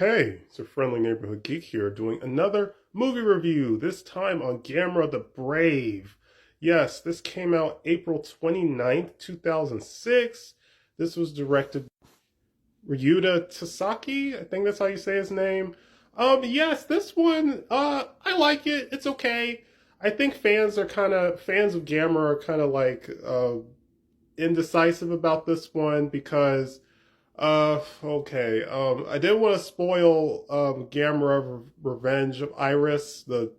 Hey, it's your friendly neighborhood geek here doing another movie review, this time on Gamera the Brave. Yes, this came out April 29th, 2006. This was directed by Ryuta Tasaki, I think that's how you say his name. Yes, this one, I like it. It's okay. I think fans of Gamera are kind of indecisive about this one because okay. I didn't want to spoil Revenge of Iris, the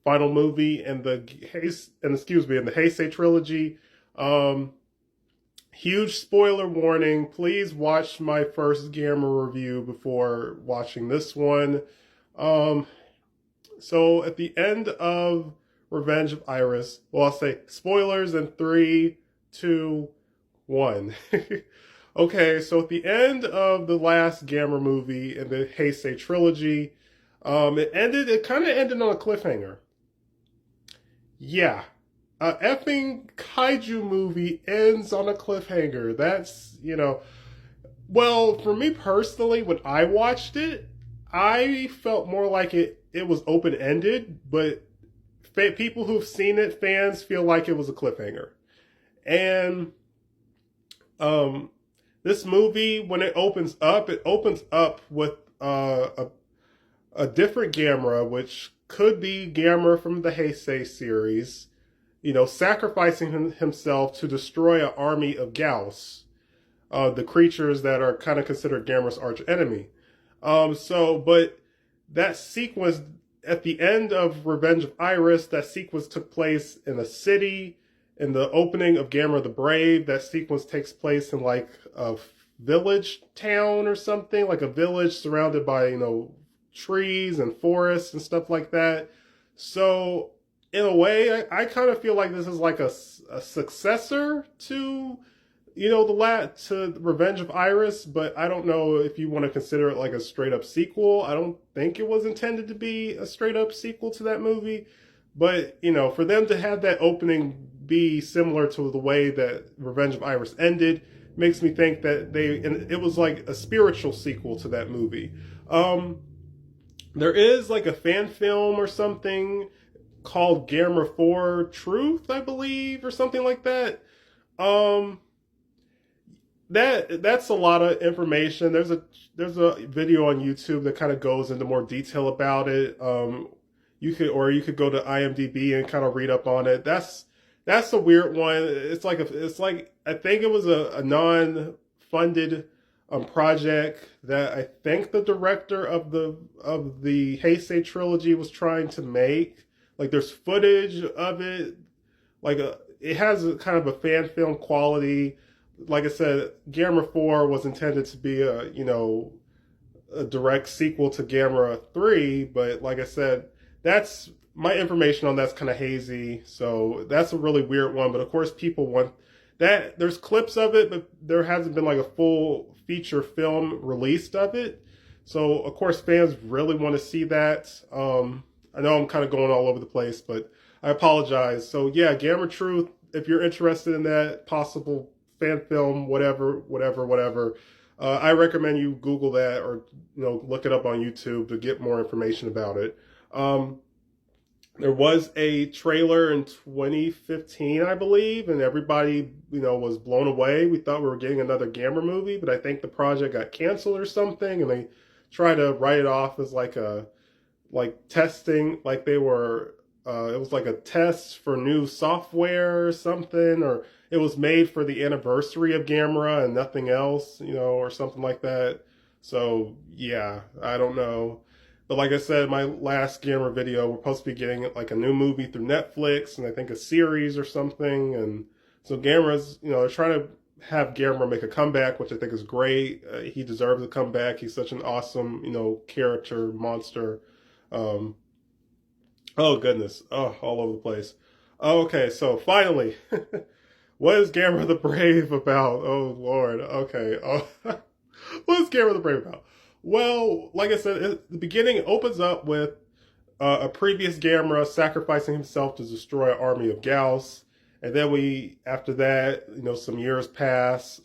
final movie in the in the Heisei trilogy. Um, Huge spoiler warning. Please watch my first Gamera review before watching this one. Um, so at the end of Revenge of Iris, well, I'll say spoilers in three, two, one. Okay, so at the end of the last Gamera movie in the Heisei trilogy, it kind of ended on a cliffhanger. Yeah, a effing kaiju movie ends on a cliffhanger. Well, for me personally, when I watched it, I felt more like it was open-ended, but people who've seen it, fans, feel like it was a cliffhanger. And, um, this movie, when it opens up with a different Gamera, which could be Gamera from the Heisei series, sacrificing himself to destroy an army of Gyaos, the creatures that are kind of considered Gamera's arch enemy. But that sequence at the end of Revenge of Iris, that sequence took place in a city. In the opening of Gamera the Brave, that sequence takes place in like a village town or something, like a village surrounded by, trees and forests and stuff like that. So in a way, I kind of feel like this is like a successor to, to Revenge of Iris, but I don't know if you want to consider it like a straight up sequel. I don't think it was intended to be a straight up sequel to that movie. But, for them to have that opening be similar to the way that Revenge of Iris ended makes me think that it was like a spiritual sequel to that movie. There is like a fan film or something called Gamera 4 Truth, I believe, or something like that. Um, that's a lot of information. There's a video on YouTube that kind of goes into more detail about it. You could go to IMDb and kind of read up on it. That's a weird one. It's like I think it was a non-funded project that I think the director of the Heisei trilogy was trying to make. Like there's footage of it. It has a kind of a fan film quality. Like I said, Gamera 4 was intended to be a direct sequel to Gamera 3, but like I said, that's my information on that's kind of hazy, so that's a really weird one. But of course, people want that. There's clips of it, but there hasn't been like a full feature film released of it. So of course, fans really want to see that. I know I'm kind of going all over the place, but I apologize. So yeah, Gamera Truth. If you're interested in that possible fan film, whatever, I recommend you Google that or look it up on YouTube to get more information about it. There was a trailer in 2015, I believe, and everybody, was blown away. We thought we were getting another Gamera movie, but I think the project got canceled or something, and they tried to write it off as like testing, like they were, it was like a test for new software or something, or it was made for the anniversary of Gamera and nothing else, or something like that. So yeah, I don't know. But like I said, my last Gamera video, we're supposed to be getting like a new movie through Netflix and I think a series or something. And so Gamera's, they're trying to have Gamera make a comeback, which I think is great. He deserves a comeback. He's such an awesome, character, monster. Um, oh goodness. Oh, all over the place. Okay, so finally, what is Gamera the Brave about? Oh Lord. Okay. Oh, what is Gamera the Brave about? Well, like I said, the beginning opens up with a previous Gamera sacrificing himself to destroy an army of Gyaos. And then after that, some years pass.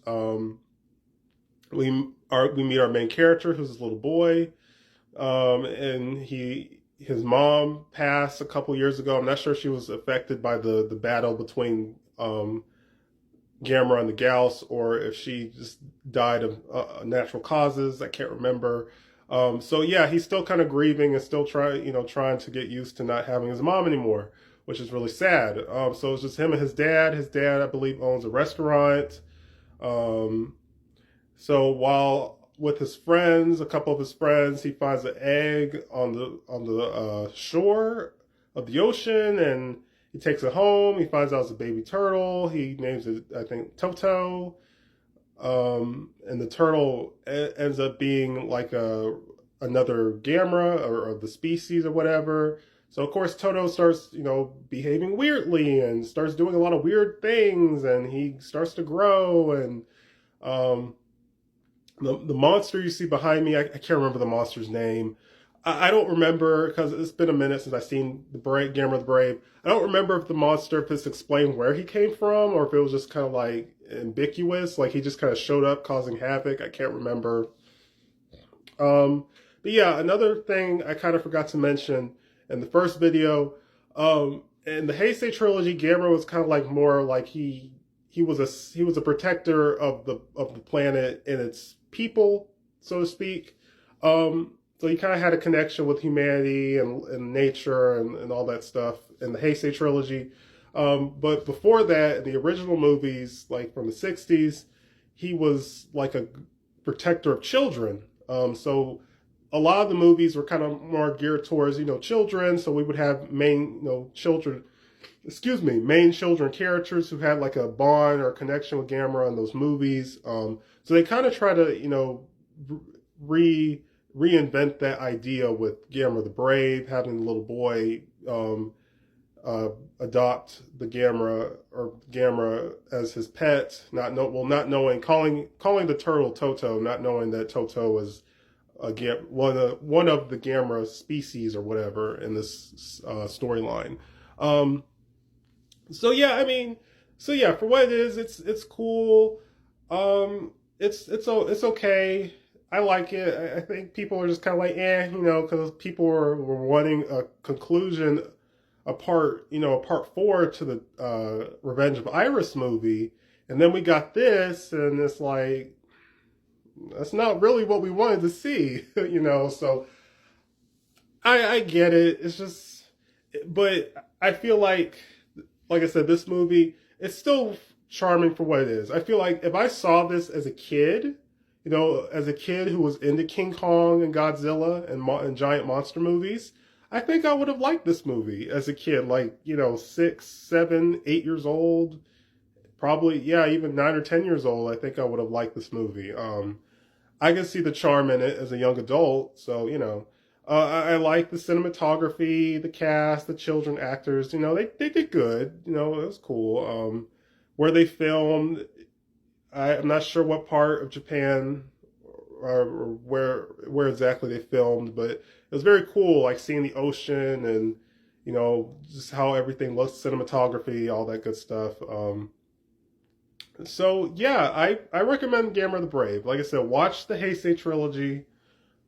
We meet our main character, who's this little boy. And his mom passed a couple years ago. I'm not sure if she was affected by the battle between Gamera and the Gauss, or if she just died of natural causes. I can't remember. So yeah, he's still kind of grieving and still trying to get used to not having his mom anymore, which is really sad. So it's just him and his dad. His dad, I believe, owns a restaurant. Um, so while with his friends, a couple of his friends, he finds an egg on the shore of the ocean, and he takes it home. He finds out it's a baby turtle. He names it, I think, Toto. And the turtle ends up being like another Gamera or the species or whatever. So of course Toto starts, behaving weirdly and starts doing a lot of weird things, and he starts to grow. And um, the monster you see behind me, I can't remember the monster's name. I don't remember, because it's been a minute since I've seen Gamera the Brave. I don't remember if the monster just explained where he came from, or if it was just kind of like ambiguous, like he just kind of showed up causing havoc. I can't remember. But yeah, another thing I kind of forgot to mention in the first video, in the Heisei trilogy, Gamera was kind of like more like he was a protector of the planet and its people, so to speak. So he kind of had a connection with humanity and nature and all that stuff in the Heisei trilogy. But before that, in the original movies, like from the 60s, he was like a protector of children. So a lot of the movies were kind of more geared towards, children. So we would have main children characters who had like a bond or a connection with Gamera in those movies. So they kind of try to, reinvent that idea with Gamera the Brave, having the little boy adopt the Gamera as his pet, calling the turtle Toto, not knowing that Toto is one of the Gamera species or whatever in this storyline. So yeah, for what it is, it's cool. It's okay. I like it. I think people are just kind of like, because people were wanting a conclusion, a part 4 to the Revenge of Iris movie, and then we got this, and it's like, that's not really what we wanted to see, So I get it. It's just, but I feel like I said, this movie, it's still charming for what it is. I feel like if I saw this as a kid, as a kid who was into King Kong and Godzilla and giant monster movies, I think I would have liked this movie as a kid, like, 6, 7, 8 years old, probably, yeah, even 9 or 10 years old. I think I would have liked this movie. I can see the charm in it as a young adult, so, I like the cinematography, the cast, the children actors, they did good, it was cool. Where they filmed, I'm not sure what part of Japan or where exactly they filmed, but it was very cool, like seeing the ocean and, just how everything looks, cinematography, all that good stuff. So yeah, I recommend Gamera the Brave. Like I said, watch the Heisei trilogy,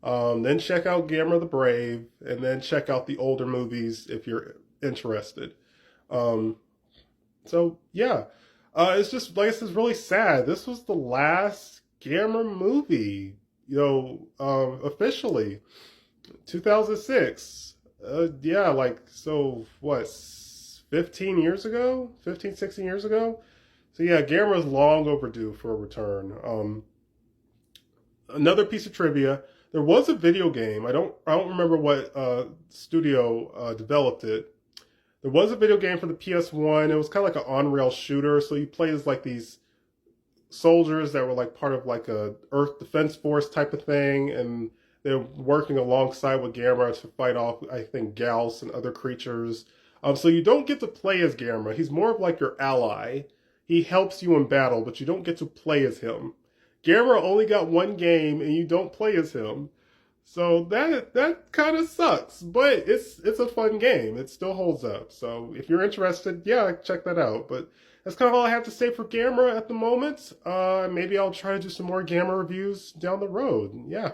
then check out Gamera the Brave, and then check out the older movies if you're interested. So yeah. It's just, like I said, it's really sad. This was the last Gamera movie, officially. 2006. Yeah, so what, 15 years ago? 15, 16 years ago? So yeah, Gamera's long overdue for a return. Another piece of trivia, there was a video game. I don't remember what studio developed it. There was a video game for the PS1. It was kind of like an on-rail shooter. So you played as like these soldiers that were like part of like a Earth Defense Force type of thing, and they're working alongside with Gamera to fight off, I think, Gauss and other creatures. So you don't get to play as Gamera. He's more of like your ally. He helps you in battle, but you don't get to play as him. Gamera only got one game, and you don't play as him. So that kind of sucks, but it's a fun game. It still holds up. So if you're interested, yeah, check that out. But that's kind of all I have to say for Gamera at the moment. Maybe I'll try to do some more Gamera reviews down the road. Yeah.